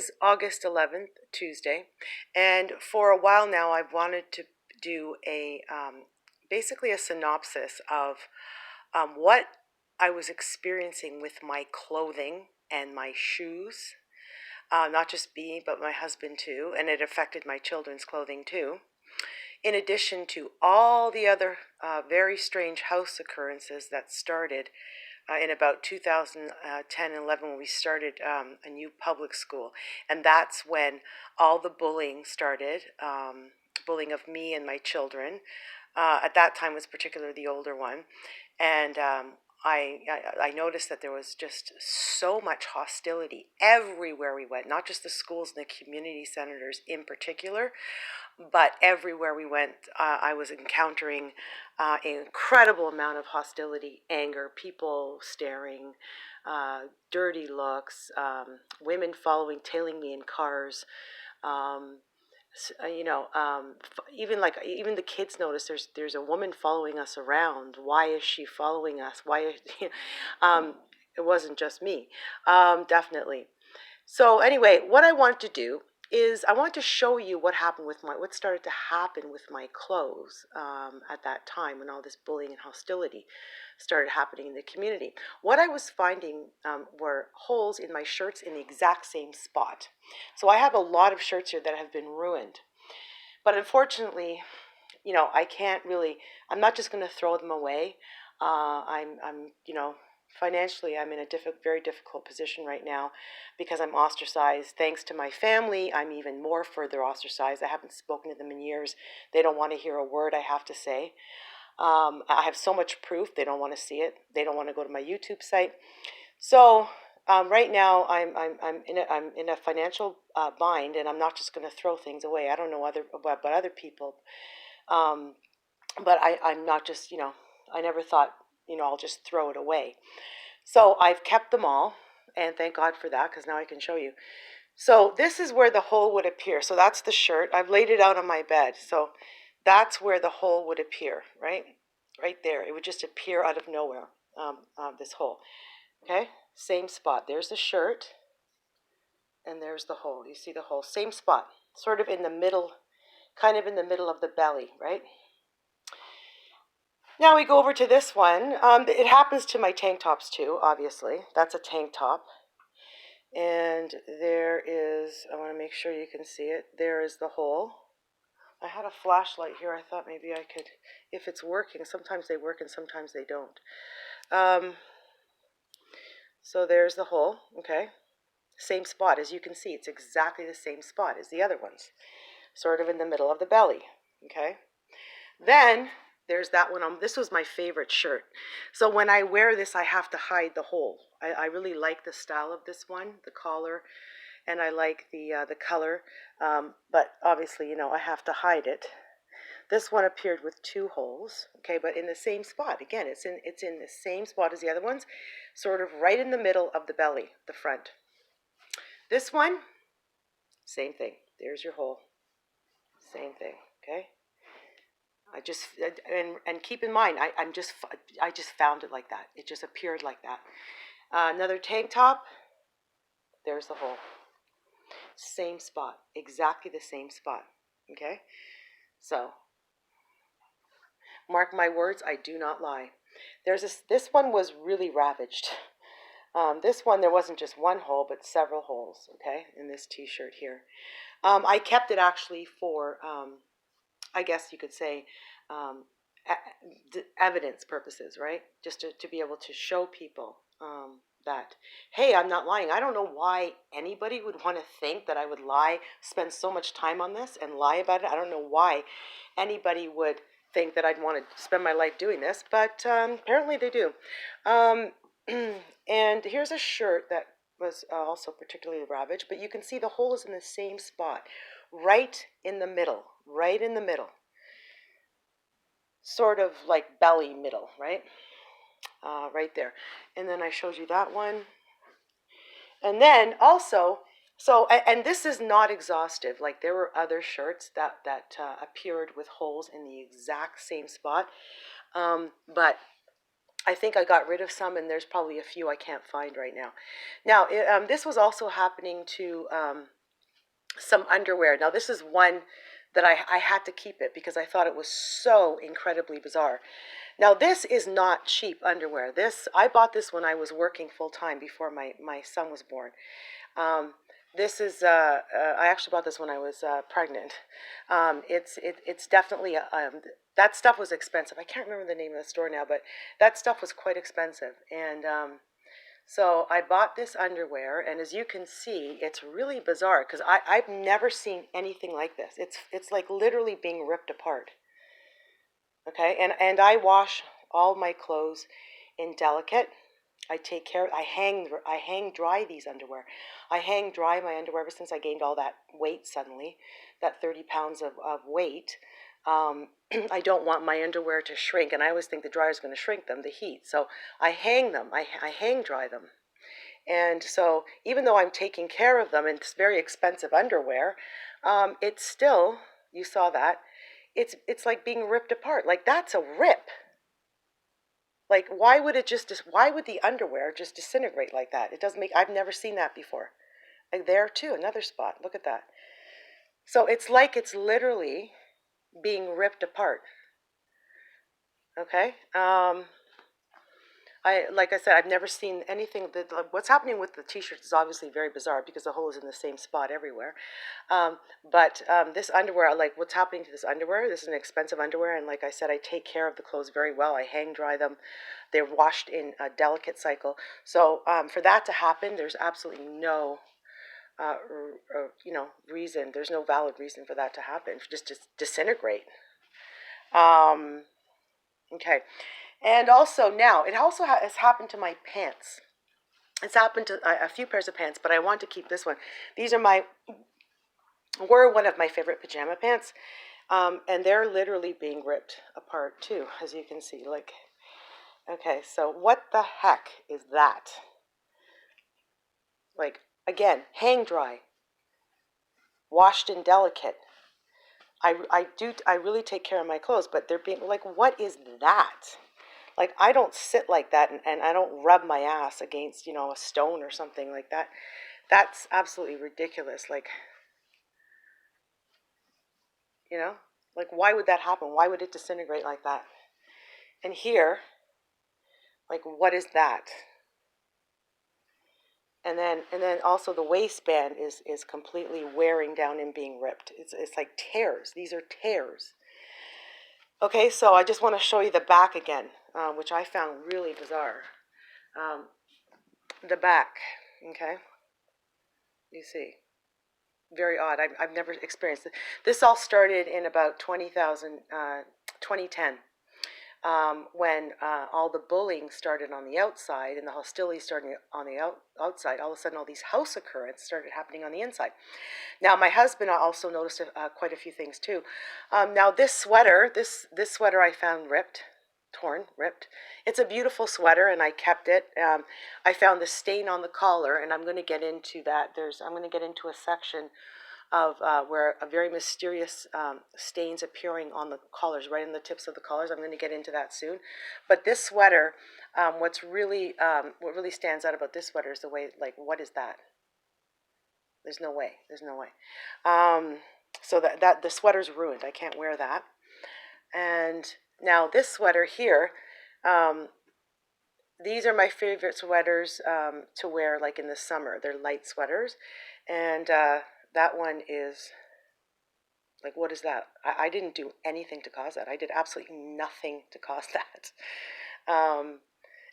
is August 11th, Tuesday, and for a while now I've wanted to do basically a synopsis of what I was experiencing with my clothing and my shoes, not just me, but my husband too, and it affected my children's clothing too. In addition to all the other very strange house occurrences that started in about 2010 and 11 when we started a new public school. And that's when all the bullying started, bullying of me and my children. At that time was particularly the older one. And I noticed that there was just so much hostility everywhere we went, not just the schools and the community centers in particular, but everywhere we went, I was encountering an incredible amount of hostility, anger, people staring, dirty looks, women tailing me in cars. Um, even the kids notice there's a woman following us around. Why is she following us? It wasn't just me, definitely. So anyway, what I want to do is I want to show you what started to happen with my clothes at that time when all this bullying and hostility started happening in the community. What I was finding were holes in my shirts in the exact same spot. So I have a lot of shirts here that have been ruined. But unfortunately, I'm not just going to throw them away. Financially, I'm in a very difficult position right now because I'm ostracized. Thanks to my family, I'm even more further ostracized. I haven't spoken to them in years. They don't want to hear a word I have to say. I have so much proof. They don't want to see it. They don't want to go to my YouTube site. So right now, I'm in a financial bind, and I'm not just going to throw things away. I don't know about other people, but I'm not just I never thought I'll just throw it away. So I've kept them all, and thank God for that, because now I can show you. So this is where the hole would appear. So that's the shirt. I've laid it out on my bed. So that's where the hole would appear, right? Right there. It would just appear out of nowhere, this hole. Okay? Same spot. There's the shirt, and there's the hole. You see the hole? Same spot. Sort of in the middle, kind of in the middle of the belly, right? Now we go over to this one. It happens to my tank tops too, obviously. That's a tank top. And there is, I want to make sure you can see it, there is the hole. I had a flashlight here. I thought maybe I could, if it's working. Sometimes they work and sometimes they don't. So there's the hole, okay? Same spot. As you can see, it's exactly the same spot as the other ones. Sort of in the middle of the belly, okay? Then there's that one. This was my favorite shirt. So when I wear this, I have to hide the hole. I really like the style of this one, the collar, and I like the color. But obviously, I have to hide it. This one appeared with two holes, okay, but in the same spot. Again, it's in the same spot as the other ones, sort of right in the middle of the belly, the front. This one, same thing. There's your hole. Same thing, okay? And keep in mind, I just found it like that. It just appeared like that. Another tank top. There's the hole. Same spot, exactly the same spot. Okay, so mark my words, I do not lie. This one was really ravaged. This one, there wasn't just one hole, but several holes. Okay, in this T-shirt here. I kept it actually for. I guess you could say evidence purposes, right? Just to be able to show people that, hey, I'm not lying. I don't know why anybody would want to think that I would lie, spend so much time on this and lie about it. I don't know why anybody would think that I'd want to spend my life doing this, but apparently they do. And here's a shirt that was also particularly ravaged, but you can see the hole is in the same spot, right in the middle, sort of like belly middle, right? Right there. And then I showed you that one. And then also, and this is not exhaustive. Like there were other shirts that appeared with holes in the exact same spot. But I think I got rid of some, and there's probably a few I can't find right now. Now, this was also happening to some underwear. Now, this is one that I had to keep it because I thought it was so incredibly bizarre. Now, this is not cheap underwear. I bought this when I was working full time before my son was born. This is I actually bought this when I was pregnant. It's definitely that stuff was expensive. I can't remember the name of the store now, but that stuff was quite expensive. And so I bought this underwear, and as you can see, it's really bizarre because I've never seen anything like this. It's like literally being ripped apart. Okay, and I wash all my clothes in delicate. I take care. I hang dry these underwear. I hang dry my underwear ever since I gained all that weight suddenly, that 30 pounds of weight. I don't want my underwear to shrink, and I always think the dryer is going to shrink them, the heat. So I hang them. I hang dry them. And so even though I'm taking care of them, and it's very expensive underwear, it's still, you saw that, it's like being ripped apart. Like that's a rip. Like why would the underwear just disintegrate like that? It doesn't make, I've never seen that before. Like there too, another spot. Look at that. So it's like it's literally being ripped apart. Okay. Like I said, I've never seen anything that what's happening with the t-shirts is obviously very bizarre because the hole is in the same spot everywhere. But this underwear, like what's happening to this underwear, this is an expensive underwear, and like I said, I take care of the clothes very well. I hang dry them. They're washed in a delicate cycle. So for that to happen, there's absolutely no reason. There's no valid reason for that to happen. Just disintegrate. Okay. And also now, it also has happened to my pants. It's happened to a few pairs of pants, but I want to keep this one. These were one of my favorite pajama pants, and they're literally being ripped apart too, as you can see. Like, okay, so what the heck is that? Like, again, hang dry, washed in delicate. I really take care of my clothes, but they're being like, what is that? Like, I don't sit like that, and I don't rub my ass against, a stone or something like that. That's absolutely ridiculous. Like, like why would that happen? Why would it disintegrate like that? And here, like, what is that? And then also the waistband is completely wearing down and being ripped. It's like tears. These are tears. Okay, so I just want to show you the back again, which I found really bizarre. The back, okay? You see, very odd. I've never experienced it. This all started in about 2010, when all the bullying started on the outside and the hostility started on the outside. All of a sudden, all these house occurrences started happening on the inside. Now, my husband also noticed quite a few things too. Now, this sweater, this sweater I found ripped. Torn, ripped. It's a beautiful sweater, and I kept it. I found the stain on the collar, and I'm going to get into that. I'm going to get into a section of where a very mysterious stains appearing on the collars, right in the tips of the collars. I'm going to get into that soon. But this sweater, what really stands out about this sweater is the way, like, what is that? There's no way. There's no way. So that the sweater's ruined. I can't wear that. And now this sweater here, these are my favorite sweaters to wear like in the summer. They're light sweaters. And that one is, like, what is that? I didn't do anything to cause that. I did absolutely nothing to cause that.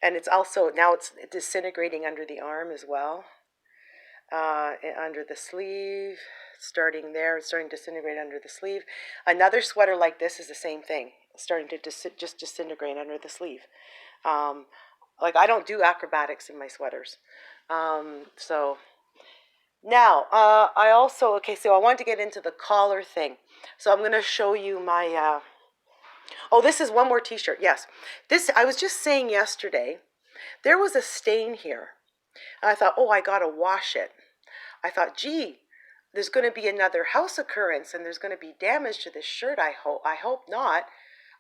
And it's also, now it's disintegrating under the arm as well. Under the sleeve, starting there, it's starting to disintegrate under the sleeve. Another sweater like this is the same thing, starting to just disintegrate under the sleeve. Like, I don't do acrobatics in my sweaters. So now, I also, okay, so I want to get into the collar thing. So I'm going to show you my, oh, this is one more t-shirt, yes. This, I was just saying yesterday, there was a stain here. And I thought, oh, I got to wash it. I thought, gee, there's going to be another house occurrence and there's going to be damage to this shirt. I hope not.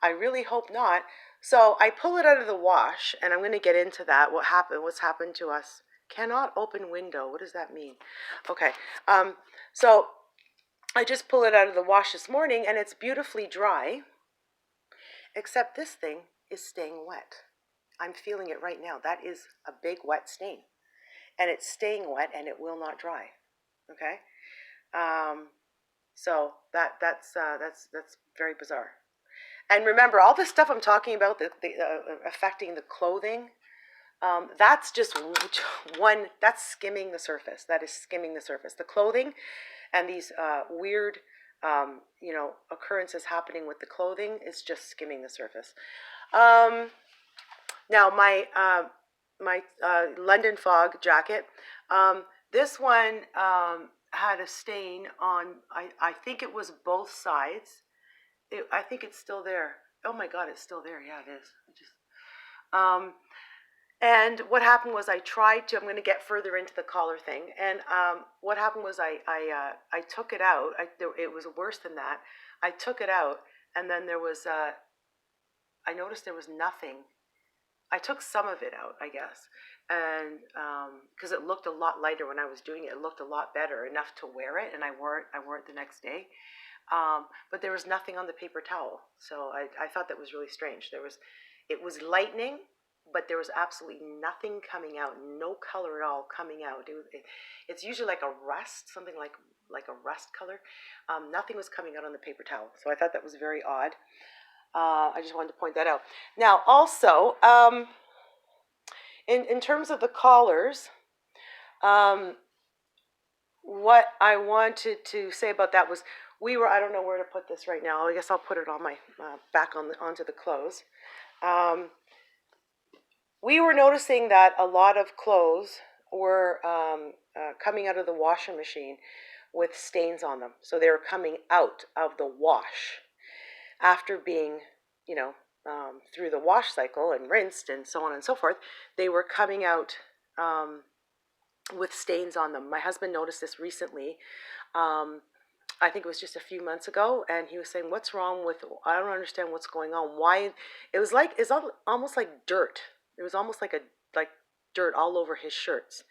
I really hope not. So I pull it out of the wash, and I'm going to get into that. What's happened to us. Cannot open window. What does that mean? Okay. So I just pull it out of the wash this morning, and it's beautifully dry, except this thing is staying wet. I'm feeling it right now. That is a big wet stain, and it's staying wet, and it will not dry. Okay. So that's very bizarre. And remember, all this stuff I'm talking about, affecting the clothing, that's just one. That's skimming the surface. That is skimming the surface. The clothing, and these weird, occurrences happening with the clothing is just skimming the surface. Now my London fog jacket. This one had a stain on. I think it was both sides. I think it's still there. Oh my God, it's still there. Yeah, it is. And what happened was I tried to. I'm going to get further into the collar thing. And what happened was I took it out. It was worse than that. I took it out, and then there was. I noticed there was nothing. I took some of it out, I guess, and because it looked a lot lighter when I was doing it. It looked a lot better, enough to wear it, and I wore it the next day. But there was nothing on the paper towel, so I thought that was really strange. It was lightning, but there was absolutely nothing coming out, no color at all coming out. It's usually like a rust, something like a rust color. Nothing was coming out on the paper towel, so I thought that was very odd. I just wanted to point that out. Now, also, in terms of the collars, what I wanted to say about that was I don't know where to put this right now. I guess I'll put it on my onto the clothes. We were noticing that a lot of clothes were coming out of the washing machine with stains on them. So they were coming out of the wash after being, through the wash cycle and rinsed and so on and so forth. They were coming out with stains on them. My husband noticed this recently. I think it was just a few months ago, and he was saying, "What's wrong with? I don't understand what's going on. Why?" It's almost like dirt. It was almost like dirt all over his shirts,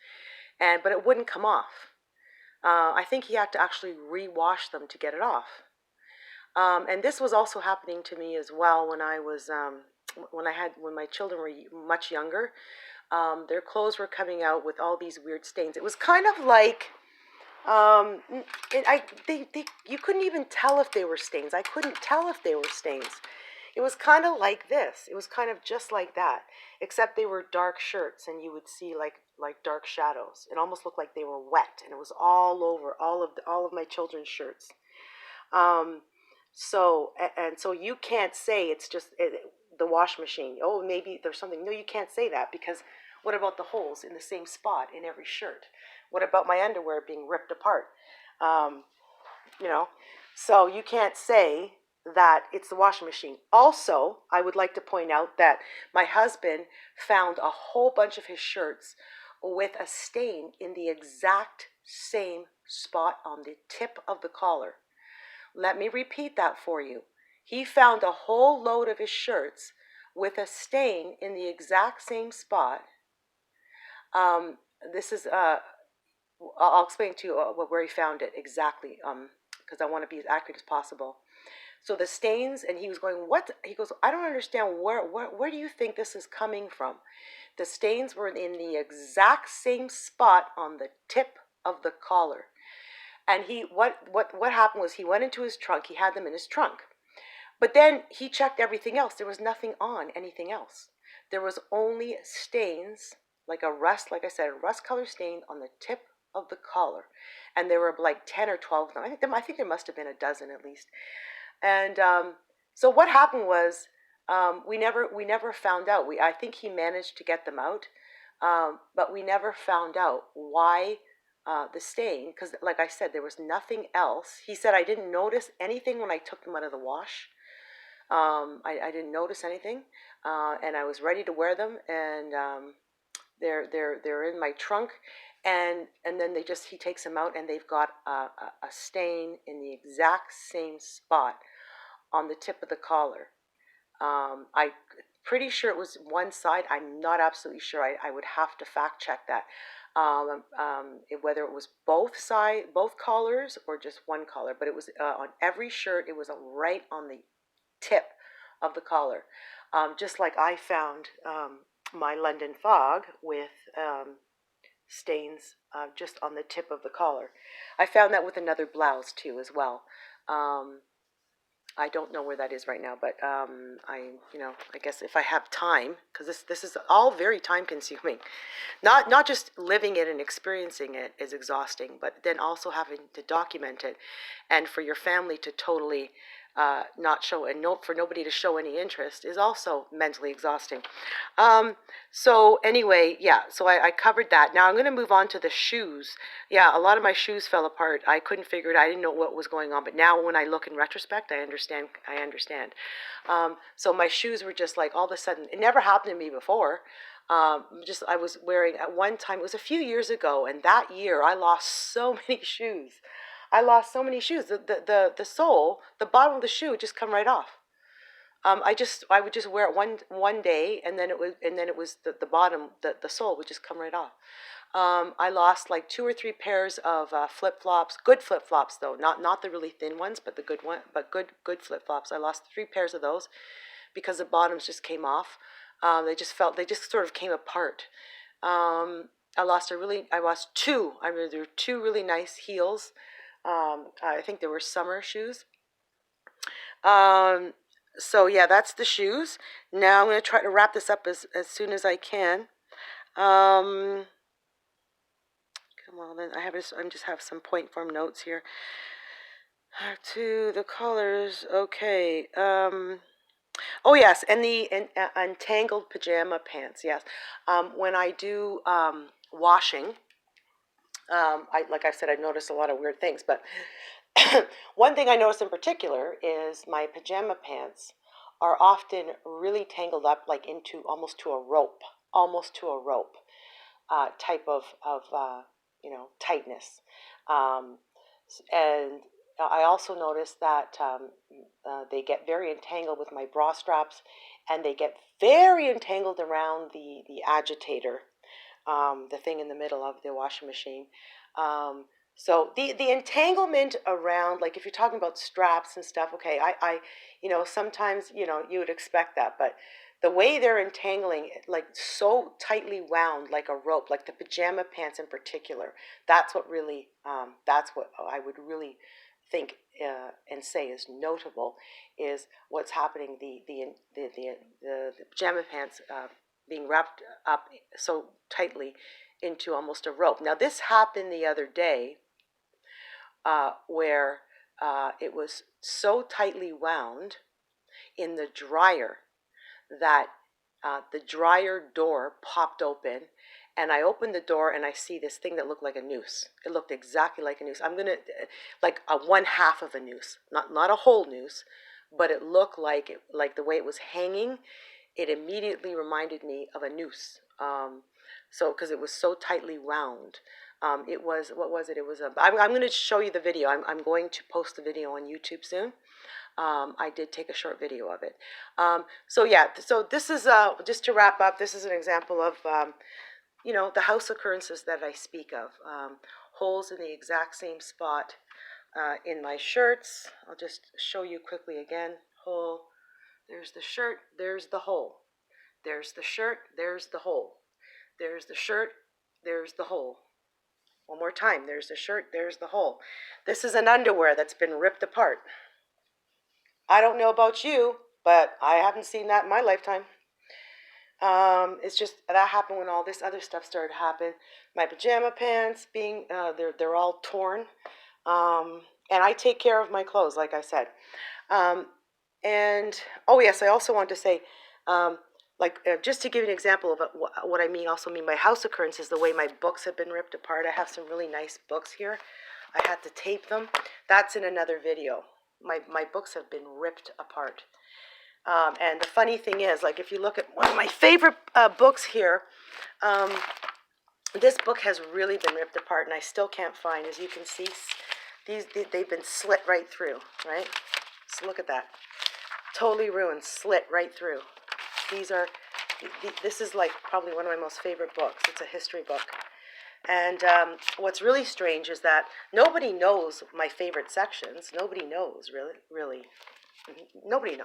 but it wouldn't come off. I think he had to actually rewash them to get it off. And this was also happening to me as well when I was when my children were much younger. Their clothes were coming out with all these weird stains. It was kind of like you couldn't even tell if they were stains. I couldn't tell if they were stains. It was kind of like this. It was kind of just like that, except they were dark shirts, and you would see like dark shadows. It almost looked like they were wet, and it was all over all of my children's shirts. So you can't say it's just the wash machine. Oh, maybe there's something. No, you can't say that, because what about the holes in the same spot in every shirt? What about my underwear being ripped apart? So you can't say that it's the washing machine. Also, I would like to point out that my husband found a whole bunch of his shirts with a stain in the exact same spot on the tip of the collar. Let me repeat that for you. He found a whole load of his shirts with a stain in the exact same spot. This is, I'll explain to you where he found it exactly, because I want to be as accurate as possible. So the stains, and he was going, what? He goes, I don't understand, where do you think this is coming from? The stains were in the exact same spot on the tip of the collar. And what happened was he went into his trunk. He had them in his trunk. But then he checked everything else. There was nothing on anything else. There was only stains, like a rust color stain on the tip of the collar. And there were like 10 or 12 of them. I think there must have been a dozen at least. And so what happened was we never found out. I think he managed to get them out, but we never found out why the stain, because like I said, there was nothing else. He said, I didn't notice anything when I took them out of the wash. I didn't notice anything, and I was ready to wear them, and they're in my trunk, and then he takes them out, and they've got a stain in the exact same spot on the tip of the collar. pretty sure it was one side. I'm not absolutely sure. I would have to fact check that. Whether it was both collars or just one collar, but it was on every shirt. It was right on the tip of the collar, just like I found my London fog with stains just on the tip of the collar. I found that with another blouse too as well. I don't know where that is right now, but I guess if I have time, because this is all very time consuming. Not just living it and experiencing it is exhausting, but then also having to document it, and for your family to totally not show, and for nobody to show any interest is also mentally exhausting. So anyway, yeah, so I covered that. Now I'm going to move on to the shoes. Yeah, a lot of my shoes fell apart. I couldn't figure it. I didn't know what was going on, but now when I look in retrospect, I understand. So my shoes were just like all of a sudden. It never happened to me before. Just I was wearing at one time. It was a few years ago, and that year I lost so many shoes. I lost so many shoes. The sole, the bottom of the shoe, would just come right off. I would just wear it one day, and then it was the bottom, the sole would just come right off. I lost like 2 or 3 pairs of flip flops, good flip flops though, not the really thin ones, but the good one, but good flip flops. I lost 3 pairs of those because the bottoms just came off. They just sort of came apart. I lost 2. I mean, there were 2 really nice heels. I think they were summer shoes. So yeah, that's the shoes. Now I'm going to try to wrap this up as soon as I can. Come on, then I just have some point form notes here. To the colors, okay. Oh yes, and the untangled pajama pants. Yes, when I do washing, like I said, I noticed a lot of weird things, but one thing I noticed in particular is my pajama pants are often really tangled up, like into almost to a rope type of tightness. And I also noticed that they get very entangled with my bra straps, and they get very entangled around the agitator, the thing in the middle of the washing machine. So the entanglement around, like if you're talking about straps and stuff, okay, I sometimes you would expect that, but the way they're entangling, like so tightly wound, like a rope, like the pajama pants in particular, that's what I would really think and say is notable, is what's happening. The pajama pants being wrapped up so tightly into almost a rope. Now this happened the other day, where it was so tightly wound in the dryer that the dryer door popped open, and I opened the door and I see this thing that looked like a noose. It looked exactly like a noose. Like a 1/2 of a noose, not a whole noose, but it looked like the way it was hanging. It immediately reminded me of a noose. So because it was so tightly wound. It was, what was it? It was I'm going to show you the video. I'm going to post the video on YouTube soon. I did take a short video of it. So yeah, so this is, just to wrap up, this is an example of, the house occurrences that I speak of. Holes in the exact same spot in my shirts. I'll just show you quickly again. Hole, there's the shirt, there's the hole. There's the shirt, there's the hole. There's the shirt, there's the hole. One more time, there's the shirt, there's the hole. This is an underwear that's been ripped apart. I don't know about you, but I haven't seen that in my lifetime. It's just that happened when all this other stuff started to happen. My pajama pants being, they're all torn. And I take care of my clothes, like I said. And, oh yes, I also want to say, just to give you an example of what I mean by house occurrences, the way my books have been ripped apart. I have some really nice books here. I had to tape them. That's in another video. My books have been ripped apart. And the funny thing is, like if you look at one of my favorite books here, this book has really been ripped apart, and I still can't find, as you can see, they've been slit right through, right? So look at that. Totally ruined, slit right through. this is like probably one of my most favorite books. It's a history book. And what's really strange is that nobody knows my favorite sections. Nobody knows, really. Nobody knows.